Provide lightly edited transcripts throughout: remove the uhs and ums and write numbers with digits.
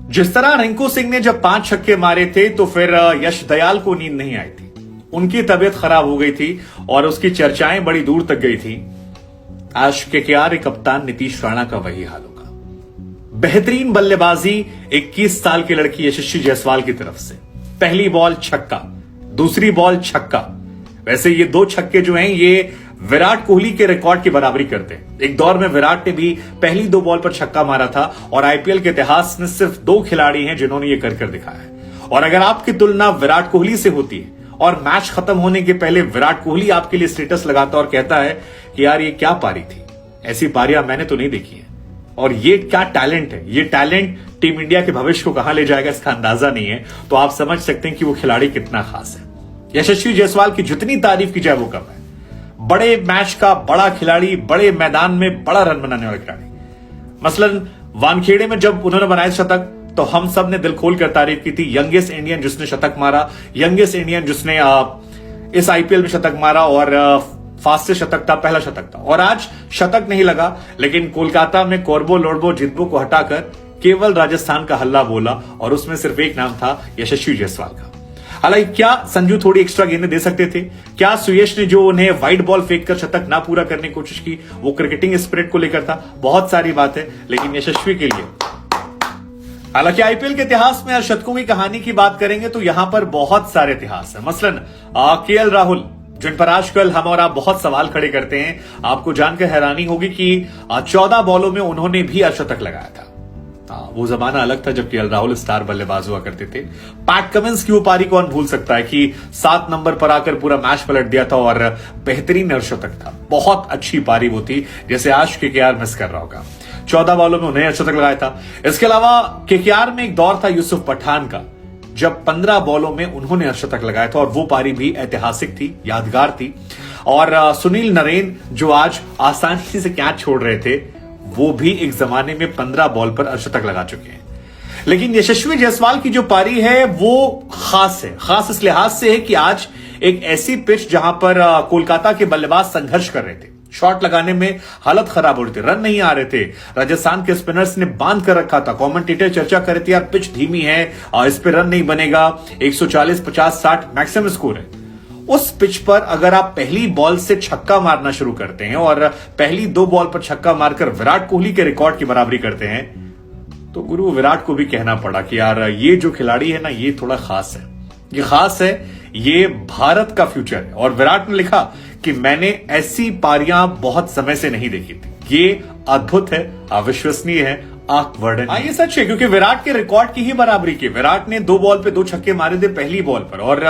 जिस तरह रिंकू सिंह ने जब 5 छक्के मारे थे तो फिर यश दयाल को नींद नहीं आई थी, उनकी तबीयत खराब हो गई थी और उसकी चर्चाएं बड़ी दूर तक गई थी। आज केकेआर कप्तान नीतीश राणा का वही हाल होगा। बेहतरीन बल्लेबाजी 21 साल की लड़की यशस्वी जायसवाल की तरफ से, पहली बॉल छक्का, दूसरी बॉल छक्का। वैसे ये 2 छक्के जो हैं ये विराट कोहली के रिकॉर्ड की बराबरी करते हैं। एक दौर में विराट ने भी पहली 2 बॉल पर छक्का मारा था और आईपीएल के इतिहास में सिर्फ 2 खिलाड़ी हैं जिन्होंने ये कर दिखाया है। और अगर आपकी तुलना विराट कोहली से होती है और मैच खत्म होने के पहले विराट कोहली आपके लिए स्टेटस लगाता और कहता है कि यार ये क्या पारी थी, ऐसी पारियां मैंने तो नहीं देखी है, और ये क्या टैलेंट है, ये टैलेंट टीम इंडिया के भविष्य को कहां ले जाएगा इसका अंदाजा नहीं है, तो आप समझ सकते हैं कि वो खिलाड़ी कितना खास है। यशस्वी जायसवाल की जितनी तारीफ की जाए वो कम है। बड़े मैच का बड़ा खिलाड़ी, बड़े मैदान में बड़ा रन बनाने वाला खिलाड़ी। मसलन वानखेड़े में जब उन्होंने बनाए शतक तो हम सब ने दिल खोल कर तारीफ की थी। यंगेस्ट इंडियन जिसने शतक मारा, यंगेस्ट इंडियन जिसने इस आईपीएल में शतक मारा और फास्टेस्ट शतक था, पहला शतक था। और आज शतक नहीं लगा, लेकिन कोलकाता में कोरबो लोडबो जितबो को हटाकर केवल राजस्थान का हल्ला बोला और उसमें सिर्फ एक नाम था, यशस्वी जायसवाल का। हालांकि क्या संजू थोड़ी एक्स्ट्रा गेंदें दे सकते थे? क्या सुयश ने जो उन्हें वाइड बॉल फेंक कर शतक ना पूरा करने की कोशिश की, वो क्रिकेटिंग स्पिरिट को लेकर था? बहुत सारी बात है, लेकिन यशस्वी के लिए, हालांकि आईपीएल के इतिहास में शतकों की कहानी की बात करेंगे तो यहां पर बहुत सारे इतिहास है। मसलन केएल राहुल, जिन पर आजकल हम और आप बहुत सवाल खड़े करते हैं। आपको जानकर हैरानी होगी कि 14 बॉलों में उन्होंने भी अर्धशतक लगाया था। वो जमाना अलग था जब केएल राहुल स्टार बल्लेबाज हुआ करते थे। पैट कमिंस की वो पारी कौन भूल सकता है कि 7 नंबर पर आकर पूरा मैच पलट दिया था और बेहतरीन अर्धशतक था। बहुत अच्छी पारी वो थी, जैसे आज केकेआर मिस कर रहा होगा। 14 बॉलों में उन्हें अर्धशतक लगाया था। इसके अलावा केकेआर में एक दौर था यूसुफ पठान का, जब 15 बॉलों में उन्होंने अर्धशतक लगाया था और वो पारी भी ऐतिहासिक थी, यादगार थी। और सुनील नरेन जो आज आसानी से कैच छोड़ रहे थे, वो भी एक जमाने में 15 बॉल पर अर्धशतक लगा चुके हैं। लेकिन यशस्वी जायसवाल की जो पारी है वो खास है। खास इस लिहाज से है कि आज एक ऐसी पिच जहां पर कोलकाता के बल्लेबाज संघर्ष कर रहे थे, शॉट लगाने में हालत खराब हो रही थी, रन नहीं आ रहे थे। राजस्थान के स्पिनर्स ने बांध कर रखा था। कमेंटेटर चर्चा कर रहे थे, यार पिच धीमी है, इस पे रन नहीं बनेगा, 140, 50, 60 मैक्सिमम स्कोर है। उस पिच पर अगर आप पहली बॉल से छक्का मारना शुरू करते हैं और पहली 2 बॉल पर छक्का मारकर विराट कोहली के रिकॉर्ड की बराबरी करते हैं, तो गुरु विराट को भी कहना पड़ा कि यार ये जो खिलाड़ी है ना, ये थोड़ा खास है, ये खास है, ये भारत का फ्यूचर है। और विराट ने लिखा कि मैंने ऐसी पारियां बहुत समय से नहीं देखी थी, ये अद्भुत है, अविश्वसनीय है, आंख-वर्डन। ये सच है, क्योंकि विराट के रिकॉर्ड की ही बराबरी की। विराट ने 2 बॉल पे 2 छक्के मारे थे पहली बॉल पर। और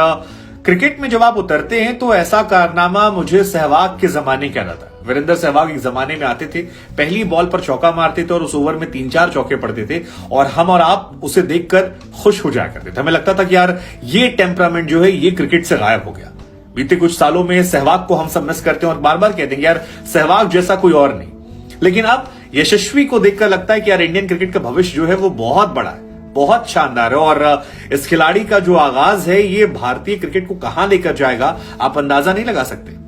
क्रिकेट में जब आप उतरते हैं तो ऐसा कारनामा मुझे सहवाग के जमाने का याद आता है। वीरेंद्र सहवाग एक जमाने में आते थे, पहली बॉल पर चौका मारते थे और उस ओवर में 3-4 चौके पड़ते थे और हम और आप उसे देखकर खुश हो जाया करते थे। हमें लगता था कि यार ये टेम्परामेंट जो है ये क्रिकेट से गायब हो गया। बीते कुछ सालों में सहवाग को हम सब मिस करते हैं और बार बार कहते हैं यार सहवाग जैसा कोई और नहीं। लेकिन अब यशस्वी को देखकर लगता है कि यार इंडियन क्रिकेट का भविष्य जो है वो बहुत बड़ा है, बहुत शानदार है। और इस खिलाड़ी का जो आगाज है ये भारतीय क्रिकेट को कहां लेकर जाएगा आप अंदाजा नहीं लगा सकते।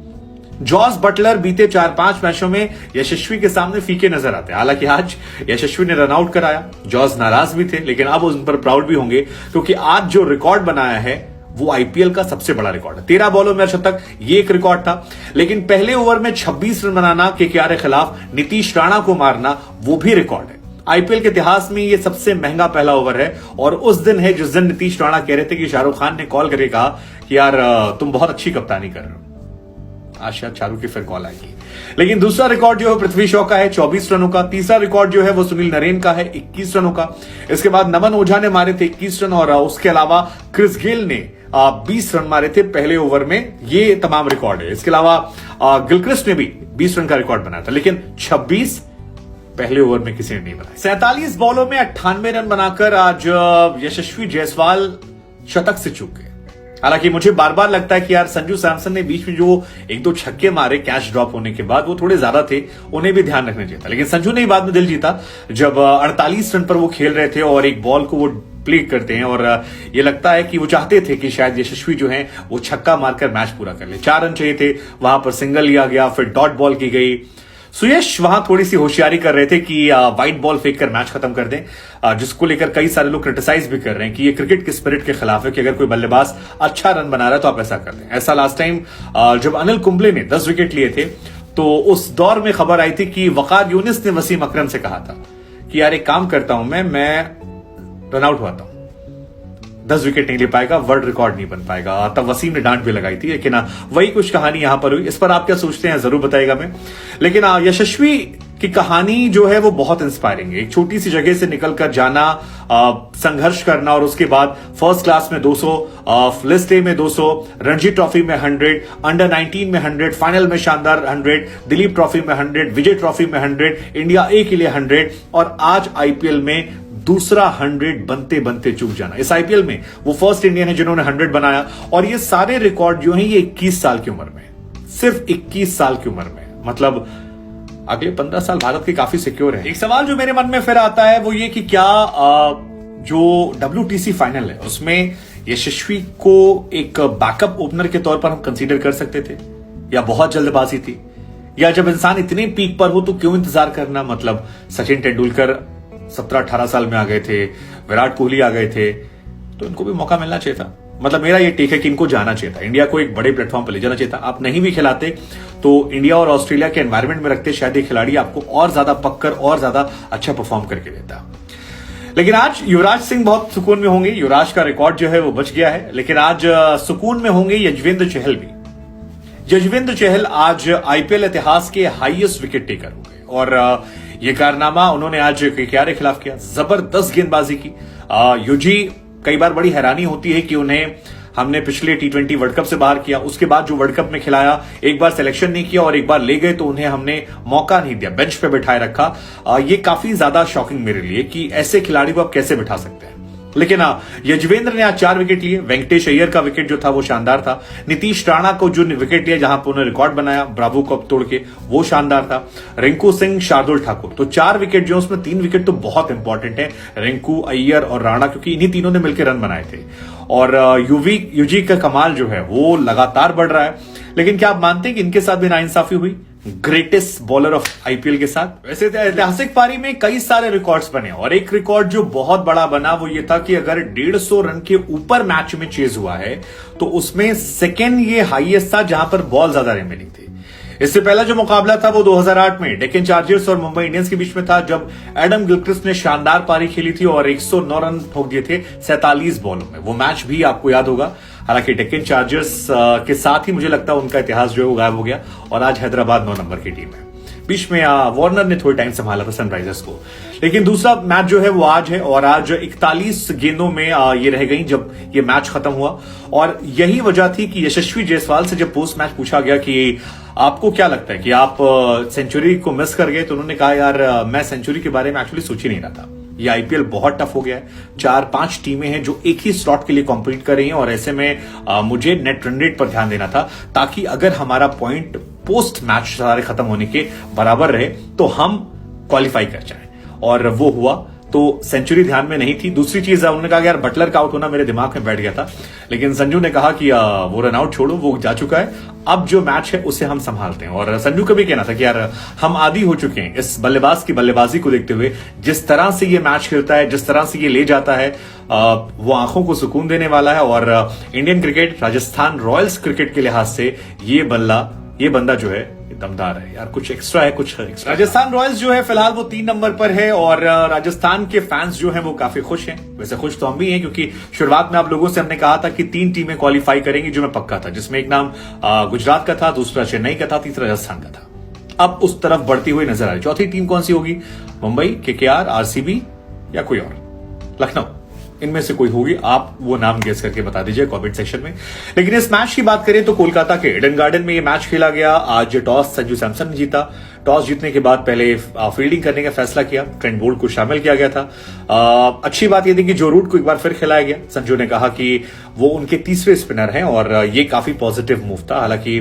जॉस बटलर बीते 4-5 मैचों में यशस्वी के सामने फीके नजर आते हैं। हालांकि आज यशस्वी ने रन आउट कराया, जॉस नाराज भी थे, लेकिन अब उन पर प्राउड भी होंगे क्योंकि आज जो रिकॉर्ड बनाया है वो आईपीएल का सबसे बड़ा रिकॉर्ड है। 13 बॉलों में अर्धशतक, ये एक रिकॉर्ड था। लेकिन पहले ओवर में 26 रन बनाना, केकेआर के खिलाफ नीतीश राणा को मारना, वो भी रिकॉर्ड है। आईपीएल के इतिहास में ये सबसे महंगा पहला ओवर है। और उस दिन है जिस दिन नीतीश राणा कह रहे थे कि शाहरुख खान ने कॉल करके कहा कि यार तुम बहुत अच्छी कप्तानी कर रहे हो। आज शायद शाहरुख की फिर कॉल आएगी। लेकिन दूसरा रिकॉर्ड जो है पृथ्वी शॉ का है 24 रनों का। तीसरा रिकॉर्ड जो है वो सुनील नरेन का है 21 रनों का। इसके बाद नमन ओझा ने मारे थे 21 रन और उसके अलावा क्रिस गेल ने 20 रन मारे थे पहले ओवर में। ये तमाम रिकॉर्ड है। इसके अलावा गिलक्रिस्ट ने भी 20 रन का रिकॉर्ड बनाया था, लेकिन 26 पहले ओवर में किसी ने नहीं बनाया। 47 बॉलों में 98 रन बनाकर आज यशस्वी जायसवाल शतक से चूक गए। हालांकि मुझे बार बार लगता है कि यार संजू सैमसन ने बीच में जो 1-2 छक्के मारे कैच ड्रॉप होने के बाद, वो थोड़े ज्यादा थे, उन्हें भी ध्यान रखना चाहिए था। लेकिन संजू ने बाद में दिल जीता जब 48 रन पर वो खेल रहे थे और एक बॉल को वो प्ले करते हैं और ये लगता है कि वो चाहते थे कि शायद यशस्वी जो है वो छक्का मारकर मैच पूरा कर ले। 4 रन चाहिए थे, वहां पर सिंगल लिया गया, फिर डॉट बॉल की गई। सुयश वहां थोड़ी सी होशियारी कर रहे थे कि व्हाइट बॉल फेंक कर मैच खत्म कर दें, जिसको लेकर कई सारे लोग क्रिटिसाइज भी कर रहे हैं कि ये क्रिकेट के स्पिरिट के खिलाफ है कि अगर कोई बल्लेबाज अच्छा रन बना रहा है तो आप ऐसा कर दें। ऐसा लास्ट टाइम जब अनिल कुंबले ने 10 विकेट लिए थे तो उस दौर में खबर आई थी कि वकार यूनिस ने वसीम अकरम से कहा था कि यार एक काम करता हूं मैं रन आउट हुआ था, 10 विकेट नहीं ले पाएगा, वर्ल्ड रिकॉर्ड नहीं बन पाएगा। तब वसीम ने डांट भी लगाई थी, लेकिन वही कुछ कहानी यहां पर हुई। इस पर आप क्या सोचते हैं जरूर बताइएगा मैं। लेकिन यशस्वी की कहानी जो है वो बहुत इंस्पायरिंग है। एक छोटी सी जगह से निकलकर जाना, संघर्ष करना और उसके बाद फर्स्ट क्लास में 200, लिस्ट ए में 200, रणजी ट्रॉफी में 100, अंडर 19 में 100, फाइनल में शानदार 100, दिलीप ट्रॉफी में 100, विजय ट्रॉफी में 100, इंडिया ए के लिए 100 और आज आईपीएल में दूसरा 100 बनते बनते चूक जाना। इस आईपीएल में वो फर्स्ट इंडियन है जिन्होंने 100 बनाया और ये सारे रिकॉर्ड जो हैं ये 21 साल की उम्र में, सिर्फ 21 साल की उम्र में। मतलब अगले 15 साल भारत के काफी सिक्योर है। एक सवाल जो मेरे मन में फिर आता है वो ये कि क्या जो WTC फाइनल है उसमें यशस्वी को एक बैकअप ओपनर के तौर पर हम कंसीडर कर सकते थे या बहुत जल्दबाजी थी, या जब इंसान इतने पीक पर हो तो क्यों इंतजार करना। मतलब सचिन तेंदुलकर 17-18 साल में आ गए थे, विराट कोहली आ गए थे, तो इनको भी मौका मिलना चाहिए था। मतलब मेरा ये टेक है कि इनको जाना चाहिए था, इंडिया को एक बड़े प्लेटफॉर्म पर ले जाना चाहिए था। आप नहीं भी खिलाते तो इंडिया और ऑस्ट्रेलिया के एनवायरमेंट में रखते शायद ये खिलाड़ी आपको और ज्यादा पक्कर और ज्यादा अच्छा परफॉर्म करके देता। लेकिन आज युवराज सिंह बहुत सुकून में होंगे, युवराज का रिकॉर्ड जो है वो बच गया है। लेकिन आज सुकून में होंगे यजवेंद्र चहल भी। यजवेंद्र चहल आज आईपीएल इतिहास के हाईएस्ट विकेट टेकर हो गए और ये कारनामा उन्होंने आज केकेआर के खिलाफ किया। जबरदस्त गेंदबाजी की। युजी कई बार बड़ी हैरानी होती है कि उन्हें हमने पिछले T20 वर्ल्ड कप से बाहर किया, उसके बाद जो वर्ल्ड कप में खिलाया, एक बार सिलेक्शन नहीं किया और एक बार ले गए तो उन्हें हमने मौका नहीं दिया, बेंच पे बिठाए रखा। ये काफी ज्यादा शॉकिंग मेरे लिए कि ऐसे खिलाड़ी को आप कैसे बिठा सकते हैं। लेकिन यजवेंद्र ने आज 4 विकेट लिए। वेंकटेश अय्यर का विकेट जो था वो शानदार था। नीतीश राणा को जो विकेट लिया जहां पर उन्होंने रिकॉर्ड बनाया ब्रावो को तोड़ के, वो शानदार था। रिंकू सिंह, शार्दुल ठाकुर, तो 4 विकेट जो उसमें 3 विकेट तो बहुत इंपॉर्टेंट है, रिंकू, अय्यर और राणा, क्योंकि इन्हीं तीनों ने मिलकर रन बनाए थे। और युजी का कमाल जो है वो लगातार बढ़ रहा है। लेकिन क्या आप मानते हैं कि इनके साथ भी नाइंसाफी हुई ग्रेटेस्ट बॉलर ऑफ आईपीएल के साथ? वैसे तो ऐतिहासिक पारी में कई सारे रिकॉर्ड्स बने और एक रिकॉर्ड जो बहुत बड़ा बना वो ये था कि अगर 150 रन के ऊपर मैच में चेज हुआ है तो उसमें सेकेंड ये हाईएस्ट था जहां पर बॉल ज्यादा रिमेनिंग थी। इससे पहला जो मुकाबला था वो 2008 में डेक्कन चार्जर्स और मुंबई इंडियंस के बीच में था, जब एडम गिलक्रिस्ट ने शानदार पारी खेली थी और 109 रन ठोक दिए थे 47 बॉलों में। वो मैच भी आपको याद होगा। हालांकि डेक्कन चार्जर्स के साथ ही मुझे लगता है उनका इतिहास जो है वो गायब हो गया और आज हैदराबाद 9 नंबर की टीम है। बीच में वार्नर ने थोड़ी टाइम संभाला था सनराइजर्स को। लेकिन दूसरा मैच जो है वो आज है और आज 41 गेंदों में ये रह गई जब ये मैच खत्म हुआ। और यही वजह थी कि यशस्वी जायसवाल से जब पोस्ट मैच पूछा गया कि आपको क्या लगता है कि आप सेंचुरी को मिस कर गए, तो उन्होंने कहा यार मैं सेंचुरी के बारे में एक्चुअली सोच ही नहीं रहा था। ये आईपीएल बहुत टफ हो गया है। 4-5 टीमें हैं जो एक ही स्लॉट के लिए कॉम्पीट कर रही हैं और ऐसे में मुझे नेट रन रेट पर ध्यान देना था ताकि अगर हमारा पॉइंट पोस्ट मैच सारे खत्म होने के बराबर रहे तो हम क्वालिफाई कर जाएं, और वो हुआ। तो सेंचुरी ध्यान में नहीं थी। दूसरी चीज है उन्होंने कहा कि यार बटलर का आउट होना मेरे दिमाग में बैठ गया था, लेकिन संजू ने कहा कि वो रन आउट छोड़ो, वो जा चुका है, अब जो मैच है उसे हम संभालते हैं। और संजू का भी कहना था कि यार हम आदी हो चुके हैं इस बल्लेबाज की बल्लेबाजी को देखते हुए, जिस तरह से ये मैच खेलता है, जिस तरह से ये ले जाता है, वो आंखों को सुकून देने वाला है। और Indian cricket, Rajasthan Royals cricket के लिहाज से ये बंदा जो है दमदार है यार। कुछ एक्स्ट्रा है, कुछ एक्स्ट्रा। राजस्थान रॉयल्स जो है फिलहाल वो 3 नंबर पर है और राजस्थान के फैंस जो हैं वो काफी खुश हैं। वैसे खुश तो हम भी हैं क्योंकि शुरुआत में आप लोगों से हमने कहा था कि 3 टीमें क्वालिफाई करेंगी, जो मैं पक्का था, जिसमें एक नाम गुजरात का था, दूसरा चेन्नई का था, तीसरा राजस्थान का था। अब उस तरफ बढ़ती हुई नजर आ रही। चौथी टीम कौन सी होगी? मुंबई, केकेआर, आरसीबी या कोई और? लखनऊ, इनमें से कोई होगी। आप वो नाम गेस करके बता दीजिए कमेंट सेक्शन में। लेकिन इस मैच की बात करें तो कोलकाता के ईडन गार्डन में ये मैच खेला गया। आज टॉस संजू सैमसन ने जीता। टॉस जीतने के बाद पहले फील्डिंग करने का फैसला किया, ट्रेंट बोल्ट को शामिल किया गया था। अच्छी बात यह थी कि जो रूट को एक बार फिर खिलाया गया। संजू ने कहा कि वो उनके तीसरे स्पिनर हैं और ये काफी पॉजिटिव मूव था। हालांकि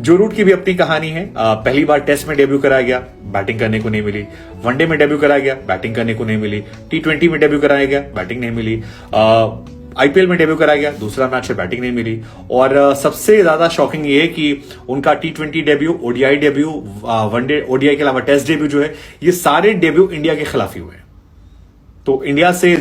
जो रूट की भी अपनी कहानी है। पहली बार टेस्ट में डेब्यू कराया गया, बैटिंग करने को नहीं मिली। वनडे में डेब्यू कराया गया, बैटिंग करने को नहीं मिली। T20 में डेब्यू कराया गया, बैटिंग नहीं मिली। आईपीएल में डेब्यू करा गया, दूसरा मैच से बैटिंग नहीं मिली। और सबसे ज्यादा शॉकिंग ये है कि उनका T20 debut, ODI debut, one day ODI के अलावा टेस्ट डेब्यू जो है, ये सारे डेब्यू इंडिया के खिलाफ ही हुए। तो इंडिया से